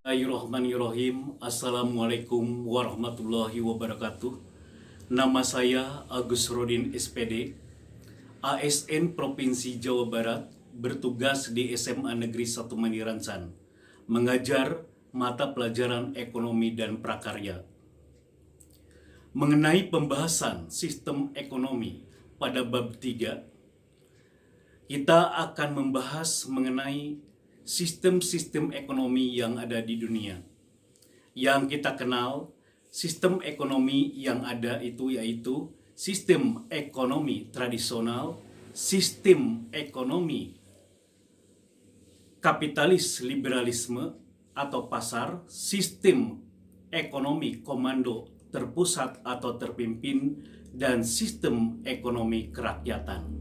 Bismillahirrahmanirrahim. Assalamualaikum warahmatullahi wabarakatuh. Nama saya Agus Rodin SPD, ASN Provinsi Jawa Barat, bertugas di SMA Negeri 1 Maniransan, mengajar mata pelajaran ekonomi dan prakarya. Mengenai pembahasan sistem ekonomi pada bab 3, kita akan membahas mengenai sistem-sistem ekonomi yang ada di dunia. Yang kita kenal, sistem ekonomi yang ada itu yaitu sistem ekonomi tradisional, sistem ekonomi kapitalis liberalisme atau pasar, sistem ekonomi komando terpusat atau terpimpin, dan sistem ekonomi kerakyatan.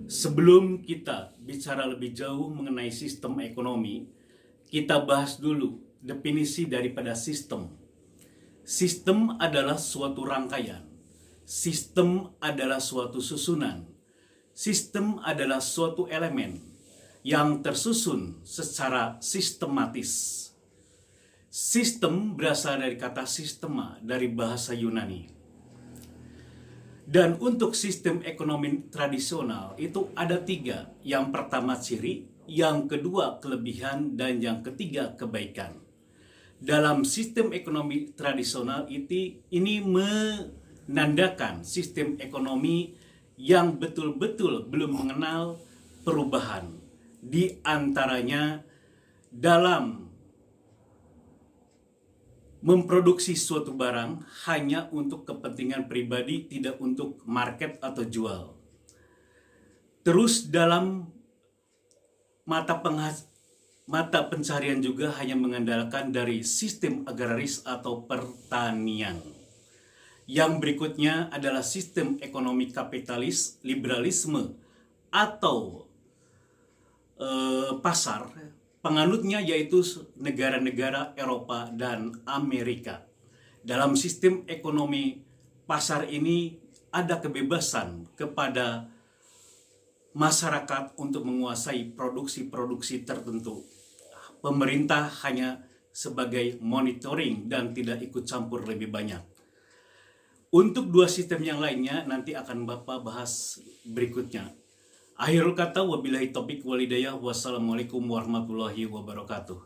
Sebelum kita bicara lebih jauh mengenai sistem ekonomi, kita bahas dulu definisi daripada sistem. Sistem adalah suatu rangkaian. Sistem adalah suatu susunan. Sistem adalah suatu elemen yang tersusun secara sistematis. Sistem berasal dari kata sistema dari bahasa Yunani. Dan untuk sistem ekonomi tradisional itu ada 3. Yang pertama ciri, yang kedua kelebihan, dan yang ketiga kebaikan. Dalam sistem ekonomi tradisional ini menandakan sistem ekonomi yang betul-betul belum mengenal perubahan. Di antaranya dalam memproduksi suatu barang hanya untuk kepentingan pribadi, tidak untuk market atau jual. Terus dalam mata pencarian juga hanya mengandalkan dari sistem agraris atau pertanian. Yang berikutnya adalah sistem ekonomi kapitalis, liberalisme atau pasar. Penganutnya yaitu negara-negara Eropa dan Amerika. Dalam sistem ekonomi pasar ini ada kebebasan kepada masyarakat untuk menguasai produksi-produksi tertentu. Pemerintah hanya sebagai monitoring dan tidak ikut campur lebih banyak. Untuk 2 sistem yang lainnya nanti akan Bapak bahas berikutnya. Akhirul kata, wabillahi taufiq walhidayah, wassalamualaikum warahmatullahi wabarakatuh.